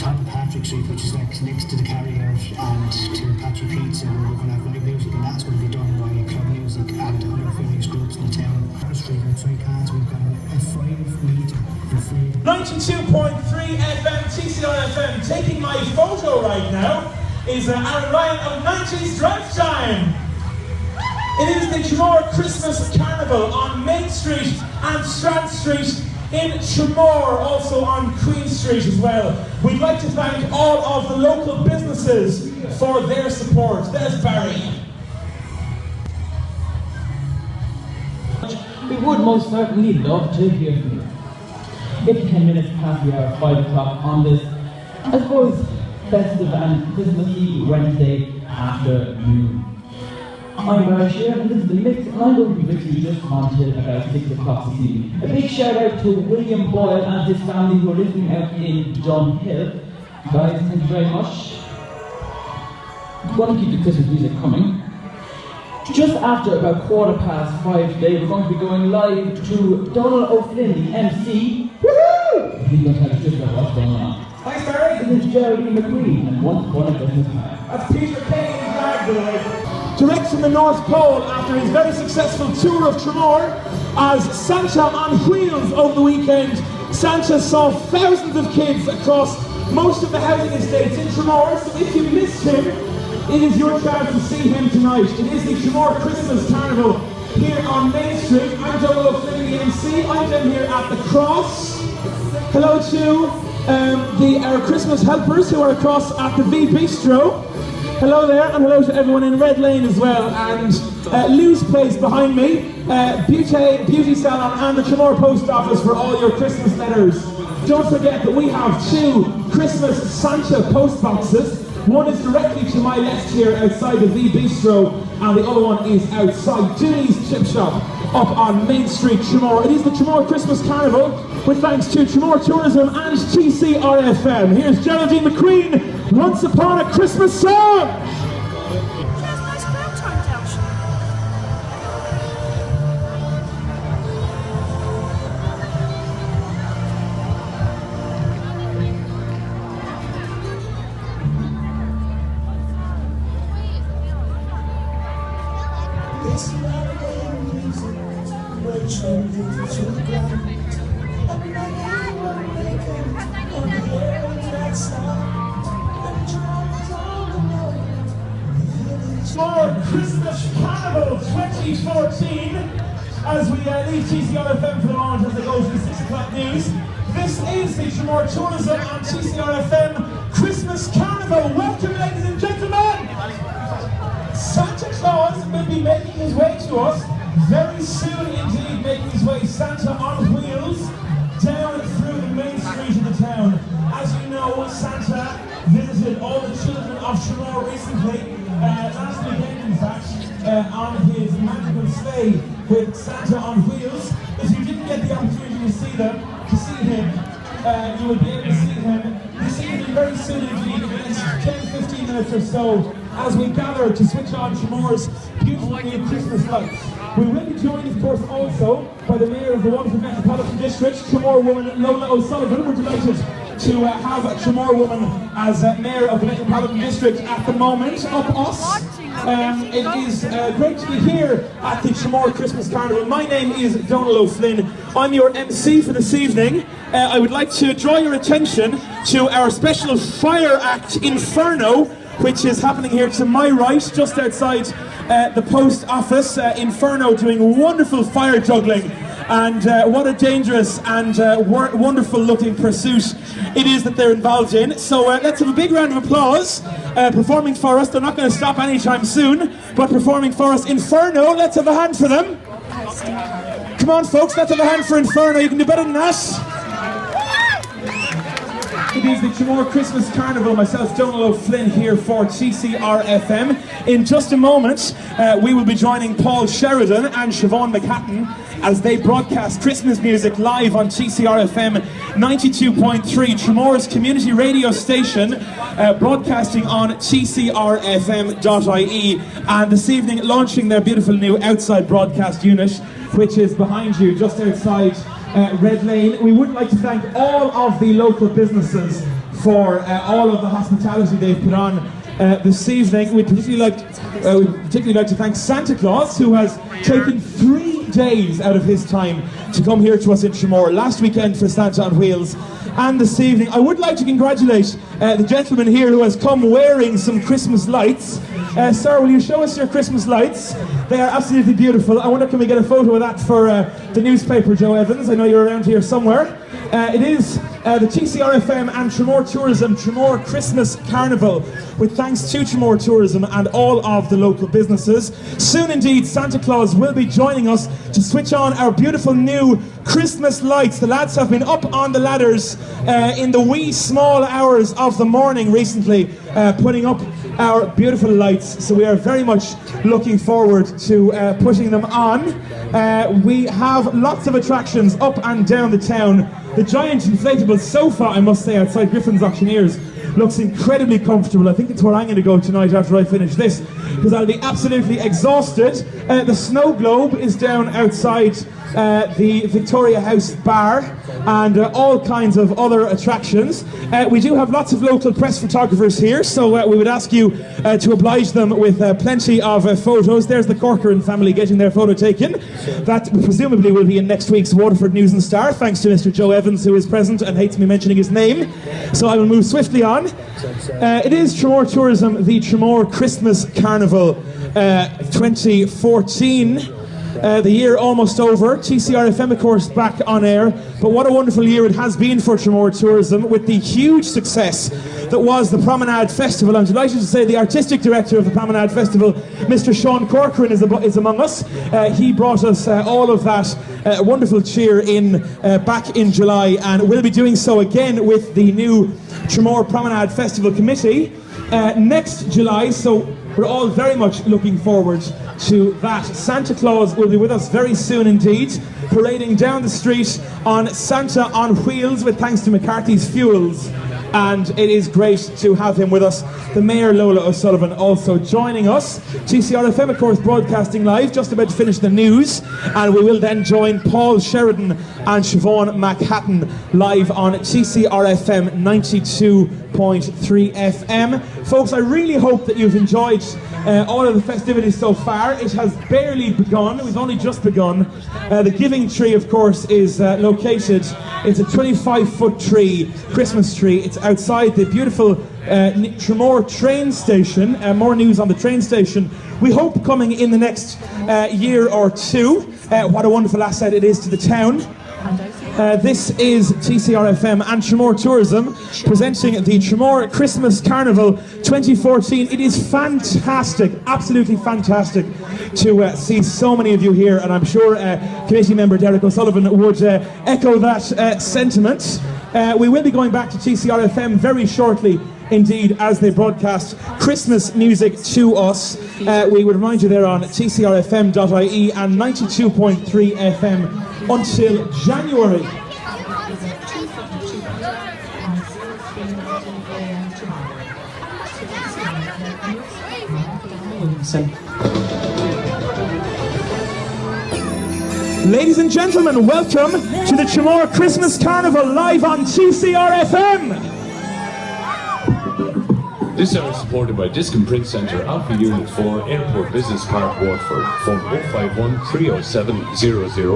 top of Patrick Street, which is like next to the carrier and to Patrick Pizza, where we're going to have live music, and that's going to be done by club music and other various groups in the town. Street outside cars, we've got a 5-metre free. 92.3 FM, TCR FM. Taking my photo right now is Aaron Ryan of 90s Drive Time. It is the Tramore Christmas Carnival on Main Street and Strand Street in Tramore, also on Queen Street as well. We'd like to thank all of the local businesses for their support. There's Barry. We would most certainly love to hear from you. It's 10 minutes past the hour, 5 o'clock on this, I suppose, festive and Christmassy Wednesday afternoon. I'm Barry Shear, and this is The Mix, and I'm going to be with you just until about 6 o'clock this evening. A big shout out to William Boyle and his family who are listening out in Dunhill. Guys, thank you very much. Want to keep the Christmas music coming. Just after about 5:15 today, we're going to be going live to Donald O'Flynn, the MC. Woohoo! He's going to tell us just about what's going on. Thanks, Barry. This is Geraldine McQueen, and Once Upon a Christmas Time. That's Peter Kane in Glasgow. Direct from the North Pole after his very successful tour of Tramore as Santa on Wheels over the weekend. Santa saw thousands of kids across most of the housing estates in Tramore, so if you missed him, it is your chance to see him tonight. It is the Tramore Christmas Carnival here on Main Street. I'm Donald O'Flynn, the MC. I'm down here at the Cross. Hello to our Christmas helpers who are across at the V Bistro. Hello there, and hello to everyone in Red Lane as well, and Lou's Place behind me, Beauty Salon and the Tramore Post Office for all your Christmas letters. Don't forget that we have 2 Christmas Santa post boxes. One is directly to my left here outside the V Bistro, and the other one is outside Dooney's Chip Shop up on Main Street, Tramore. It is the Tramore Christmas Carnival, with thanks to Tramore Tourism and TCR FM. Here's Geraldine McQueen, Once Upon a Christmas Song! For Christmas Carnival 2014, as we leave TCR FM for the moment as it goes to the 6 o'clock news. This is the Tramore Tourism on TCR FM Christmas Carnival. Welcome, ladies and gentlemen! Santa Claus will be making his way to us very soon indeed, making his way, Santa on wheels, down through the main street of the town. As you know, Santa visited all the children of Tramore recently, last weekend in fact, on his magical sleigh with Santa on wheels. If you didn't get the opportunity to see him, you will be able to see him this evening very soon indeed, in the next 10-15 minutes or so, as we gather to switch on Tramore's beautiful new Christmas lights. We will be joined, of course, also by the Mayor of the wonderful Metropolitan District, Tramore woman Lola O'Sullivan. We're delighted to have a Tramore woman as Mayor of the Metropolitan District at the moment, up us. It is great to be here at the Tramore Christmas Carnival. My name is Donald O'Flynn. I'm your MC for this evening. I would like to draw your attention to our special fire act, Inferno, which is happening here to my right, just outside the post office. Inferno doing wonderful fire juggling, and what a dangerous and wonderful looking pursuit it is that they're involved in. So let's have a big round of applause. Performing for us, they're not going to stop anytime soon, but performing for us, Inferno. Let's have a hand for them. Come on folks, let's have a hand for Inferno. You can do better than that. It is the Tramore Christmas Carnival. Myself, Donald O'Flynn, here for TCR FM. In just a moment, we will be joining Paul Sheridan and Siobhan McHatton as they broadcast Christmas music live on TCR FM 92.3, Tramore's community radio station, broadcasting on tcrfm.ie, and this evening launching their beautiful new outside broadcast unit, which is behind you, just outside Red Lane. We would like to thank all of the local businesses for all of the hospitality they've put on this evening. We'd particularly like to thank Santa Claus, who has taken 3 days out of his time to come here to us in Tramore last weekend for Santa on Wheels. And this evening, I would like to congratulate the gentleman here who has come wearing some Christmas lights. Sir, will you show us your Christmas lights? They are absolutely beautiful. I wonder, can we get a photo of that for the newspaper, Joe Evans? I know you're around here somewhere. It is the TCRFM and Tramore Tourism Tramore Christmas Carnival, with thanks to Tramore Tourism and all of the local businesses. Soon indeed, Santa Claus will be joining us to switch on our beautiful new Christmas lights. The lads have been up on the ladders in the wee small hours of the morning recently, putting up our beautiful lights, so we are very much looking forward to putting them on. We have lots of attractions up and down the town. The giant inflatable sofa, I must say, outside Griffin's Auctioneers looks incredibly comfortable. I think it's where I'm going to go tonight after I finish this, because I'll be absolutely exhausted. The snow globe is down outside the Victoria House bar, and all kinds of other attractions. We do have lots of local press photographers here, so we would ask you to oblige them with plenty of photos. There's the Corcoran family getting their photo taken. That presumably will be in next week's Waterford News and Star, thanks to Mr. Joe Evans, who is present and hates me mentioning his name. So I will move swiftly on. It is Tramore Tourism, the Tramore Christmas Carnival 2014. The year almost over. TCRFM, of course, back on air. But what a wonderful year it has been for Tramore Tourism, with the huge success that was the Promenade Festival. I'm delighted to say the artistic director of the Promenade Festival, Mr. Sean Corcoran, is among us. He brought us all of that wonderful cheer back in July, and will be doing so again with the new Tramore Promenade Festival Committee next July. So we're all very much looking forward to that. Santa Claus will be with us very soon indeed, parading down the street on Santa on Wheels, with thanks to McCarthy's Fuels. And it is great to have him with us. The Mayor, Lola O'Sullivan, also joining us. TCRFM, of course, broadcasting live, just about to finish the news, and we will then join Paul Sheridan and Siobhan McHatton live on TCRFM 92.3 FM. Folks, I really hope that you've enjoyed all of the festivities so far. It has barely begun. We've only just begun. The giving tree, of course, is located. It's a 25-foot tree, Christmas tree. It's outside the beautiful Tramore train station. More news on the train station, we hope, coming in the next year or two. What a wonderful asset it is to the town. This is TCRFM and Tramore Tourism presenting the Tramore Christmas Carnival 2014. It is fantastic, absolutely fantastic to see so many of you here, and I'm sure committee member Derek O'Sullivan would echo that sentiment. We will be going back to TCRFM very shortly indeed, as they broadcast Christmas music to us. We would remind you there on tcrfm.ie and 92.3 FM until January. Ladies and gentlemen, welcome to the Tramore Christmas Carnival live on TCRFM. This hour is supported by Disc and Print Centre, Alpha Unit 4, Airport Business Park, Waterford. Phone 051 307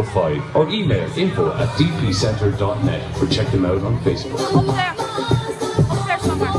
005 or email info@dpcentre.net or check them out on Facebook. Up there somewhere.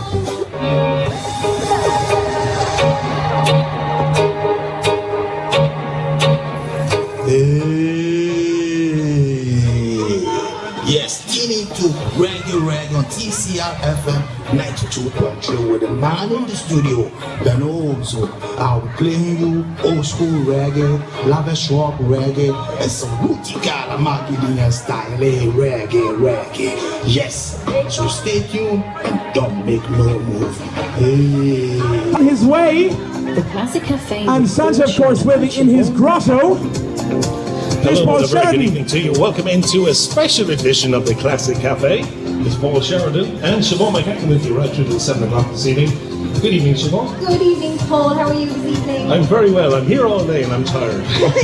Yes, tuning to Reggae on TCRFM 92.3 with a man in the studio. Then also, I'll be playing you old school reggae, lavish rock reggae, and some booty Macedonian style reggae. Yes, so stay tuned and don't make no move. Hey. On his way, the Classic Cafe, and Santa, of course, will be in his grotto. There's Hello, Paul and a very good Sheridan. evening to you. Welcome into a special edition of the Classic Cafe. It's Paul Sheridan and Siobhan McHatton with you right through to 7 o'clock this evening. Good evening, Siobhan. Good evening, Paul. How are you this evening? I'm very well. I'm here all day and I'm tired. You look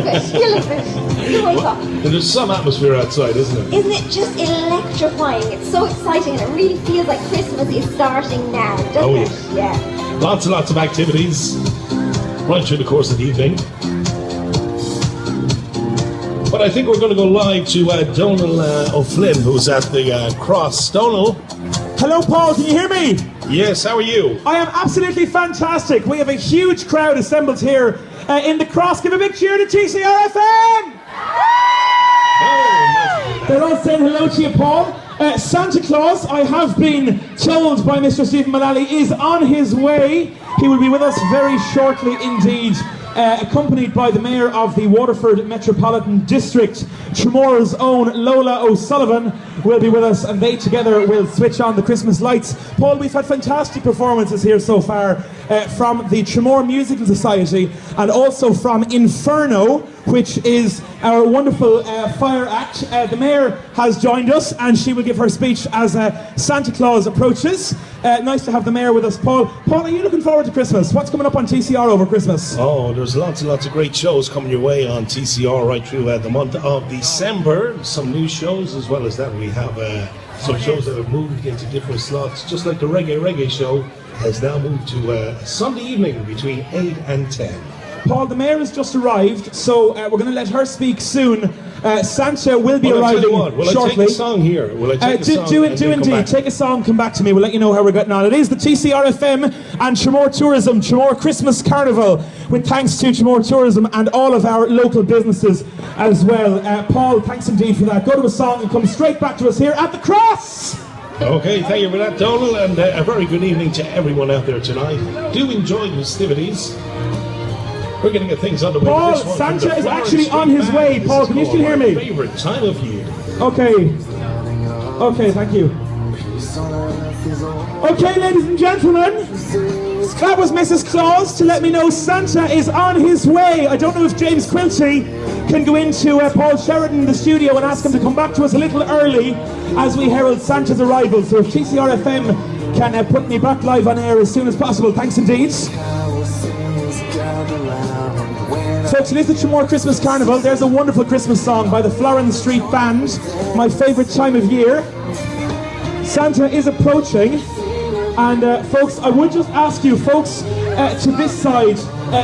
it. You look it. You wake up. And there's some atmosphere outside, isn't it? Isn't it just electrifying? It's so exciting and it really feels like Christmas is starting now, doesn't Oh, it? yes. Yeah. Lots and lots of activities right through the course of the evening. But I think we're going to go live to Donal O'Flynn, who's at the Cross. Donal? Hello, Paul. Can you hear me? Yes, how are you? I am absolutely fantastic. We have a huge crowd assembled here in the Cross. Give a big cheer to TCR FM! They're all saying hello to you, Paul. Santa Claus, I have been told by Mr. Stephen Mullally, is on his way. He will be with us very shortly indeed. Accompanied by the Mayor of the Waterford Metropolitan District, Tramore's own Lola O'Sullivan will be with us, and they together will switch on the Christmas lights. Paul, we've had fantastic performances here so far from the Tramore Musical Society and also from Inferno, which is our wonderful fire act. The Mayor has joined us and she will give her speech as Santa Claus approaches. Nice to have the Mayor with us. Paul, are you looking forward to Christmas? What's coming up on TCR over Christmas? Oh, there's lots and lots of great shows coming your way on TCR right through the month of December. Some new shows as well as that. We have some shows that have moved into different slots, just like the Reggae Show has now moved to Sunday evening between 8 and 10. Paul, the Mayor has just arrived, so we're going to let her speak soon. Santa will be arriving Will shortly. I take a song here? Will I take a song? Do indeed. Take a song, come back to me. We'll let you know how we're getting on. It is the TCR FM and Tramore Tourism, Tramore Christmas Carnival, with thanks to Tramore Tourism and all of our local businesses as well. Paul, thanks indeed for that. Go to a song and come straight back to us here at the Cross. Okay, thank you for that, Donal, and a very good evening to everyone out there tonight. Do enjoy the festivities. We're going to get things underway. Paul, with this one from Santa the is Florence actually Street on his Band. way. This Paul, is can you called still hear My me? Favorite time of year. Okay, thank you. Okay, ladies and gentlemen, that was Mrs. Claus to let me know Santa is on his way. I don't know if James Quilty can go into Paul Sheridan in the studio and ask him to come back to us a little early as we herald Santa's arrival. So if TCR FM can put me back live on air as soon as possible, thanks indeed. Folks, it is the Tramore Christmas Carnival. There's a wonderful Christmas song by the Florence Street Band, my favourite time of year. Santa is approaching, and folks, I would just ask you, folks, to this side,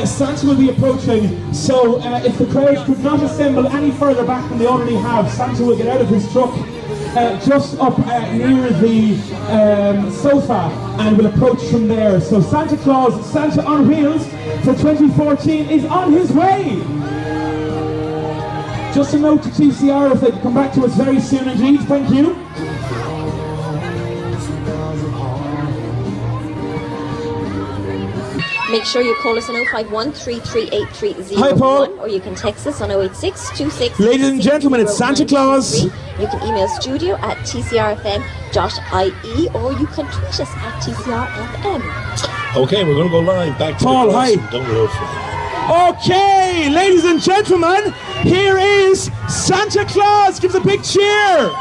Santa will be approaching, so if the crowd could not assemble any further back than they already have, Santa will get out of his truck just up near the sofa and will approach from there. So Santa Claus, Santa on Wheels for 2014 is on his way. Just a note to TCR if they come back to us very soon indeed. Thank you. Make sure you call us on 051 338 Hi, Paul. or you can text us on 086 26. Ladies and gentlemen, it's Santa Claus. You can email studio at tcrfm.ie or you can tweet us at tcrfm. Okay, we're going to go live back to Paul, the Cross. hi. Don't go fly. Okay, ladies and gentlemen, here is Santa Claus. Give us a big cheer.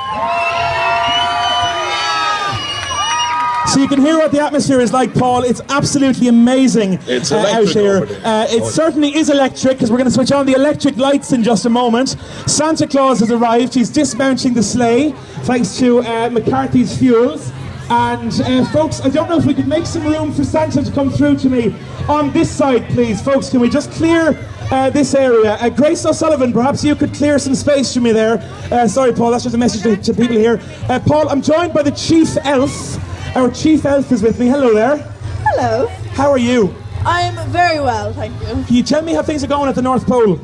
So you can hear what the atmosphere is like, Paul. It's absolutely amazing It's out electric here. over there. It certainly is electric because we're going to switch on the electric lights in just a moment. Santa Claus has arrived. He's dismounting the sleigh thanks to McCarthy's Fuels. And folks, I don't know if we could make some room for Santa to come through to me on this side, please. Folks, can we just clear this area? Grace O'Sullivan, perhaps you could clear some space for me there. Sorry, Paul, that's just a message to people here. Paul, I'm joined by the Chief Elf. Our Chief Elf is with me. Hello there. Hello. How are you? I'm very well, thank you. Can you tell me how things are going at the North Pole?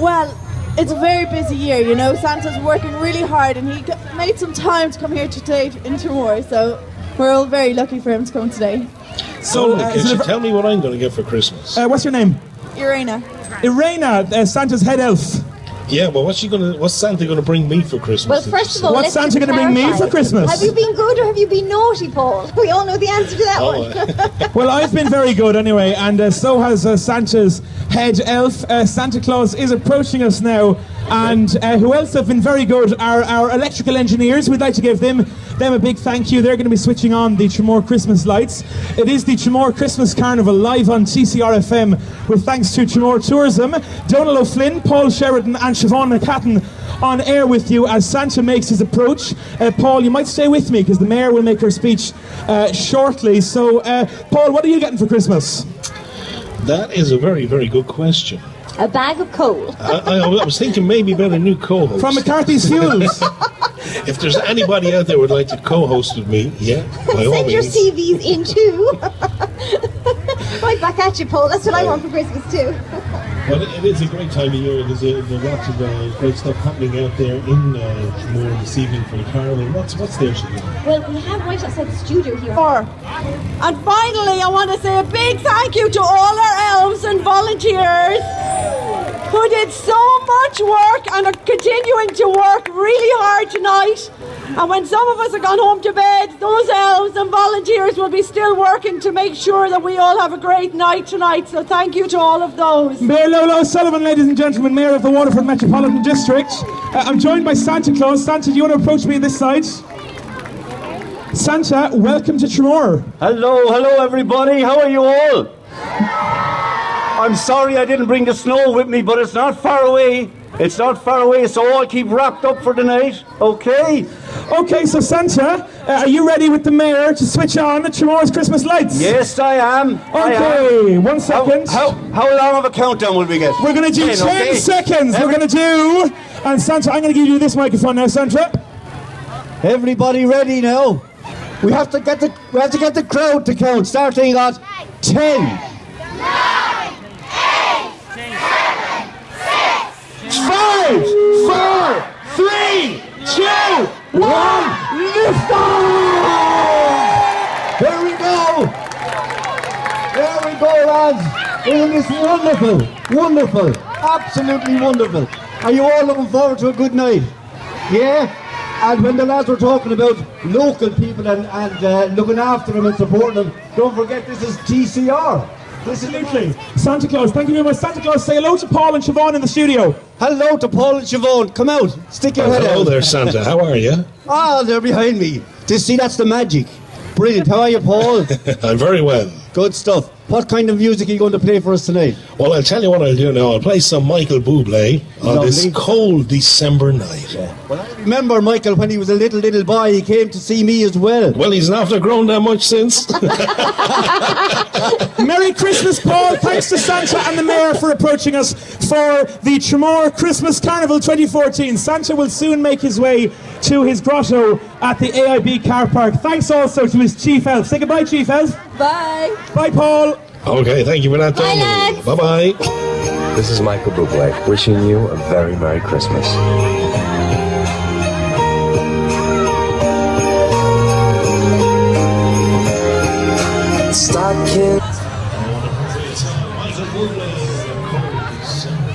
Well, it's a very busy year, you know. Santa's working really hard and he made some time to come here today in Tramore, so we're all very lucky for him to come today. So, can you tell me what I'm going to get for Christmas? What's your name? Irena. Irena, Santa's head elf. Yeah, but what's Santa gonna bring me for Christmas? Well, first of all, What's let's Santa just going to bring me clarify. for Christmas? Have you been good or have you been naughty, Paul? We all know the answer to that one. Well, I've been very good anyway, and so has Santa's head elf. Santa Claus is approaching us now, and who else have been very good are our electrical engineers. We'd like to give them a big thank you. They're going to be switching on the Tramore Christmas lights. It is the Tramore Christmas Carnival live on TCR FM with thanks to Tramore Tourism. Donal O'Flynn, Paul Sheridan and Siobhan McCatton on air with you as Santa makes his approach. Paul, you might stay with me because the Mayor will make her speech shortly. So, Paul, what are you getting for Christmas? That is a very, very good question. A bag of coal. I was thinking maybe about a new co-host. From McCarthy's Fuels. If there's anybody out there who would like to co-host with me, yeah, by all Send your means. CVs in too. Right back at you, Paul. That's what I want for Christmas too. Well, it is a great time of year. There's lots of great stuff happening out there in Tramore this evening for the Carnival. What's there, Siobhan? Well, we have right outside the studio here. And finally, I want to say a big thank you to all our elves and volunteers who did so much work and are continuing to work really hard tonight. And when some of us have gone home to bed, those elves and volunteers will be still working to make sure that we all have a great night tonight. So thank you to all of those. Mayor Lolo Sullivan, ladies and gentlemen, Mayor of the Waterford Metropolitan District. I'm joined by Santa Claus. Santa, do you want to approach me on this side? Santa, welcome to Tramore. Hello everybody, how are you all? I'm sorry I didn't bring the snow with me, but it's not far away. It's not far away, so I'll keep wrapped up for the night, okay? Okay, so Santa, are you ready with the Mayor to switch on Tramore's Christmas lights? Yes, I am. Okay, 1 second. How long of a countdown will we get? We're going to do 10 okay. seconds. We're going to do... And Santa, I'm going to give you this microphone now, Santa. Everybody ready now? We have to get the crowd to count, starting at 10. 9, 8, 7, 6, 5, 4, 3, 2, 1, lift off! Here we go! There we go, lads! Isn't this wonderful? Absolutely wonderful. Are you all looking forward to a good night? Yeah? And when the lads were talking about local people and looking after them and supporting them, don't forget this is TCR. Absolutely. Santa Claus, thank you very much. Santa Claus, say hello to Paul and Siobhan in the studio. Hello to Paul and Siobhan. Come out. Stick your head out. Hello there, Santa. How are you? Ah, they're behind me. See, that's the magic. Brilliant. How are you, Paul? I'm very well. Good stuff. What kind of music are you going to play for us tonight? Well, I'll tell you what I'll do now. I'll play some Michael Bublé on this cold December night. Yeah. Well, I remember Michael when he was a little boy. He came to see me as well. Well, he's not grown that much since. Merry Christmas, Paul. Thanks to Santa and the Mayor for approaching us for the Tramore Christmas Carnival 2014. Santa will soon make his way to his grotto at the AIB car park. Thanks also to his Chief Elf. Say goodbye, Chief Elf. Bye. Bye, Paul. Okay, thank you for that, Bye, Donald. lads. Bye-bye. This is Michael Bublé, wishing you a very Merry Christmas. Stocking. Michael Bublé, cold December.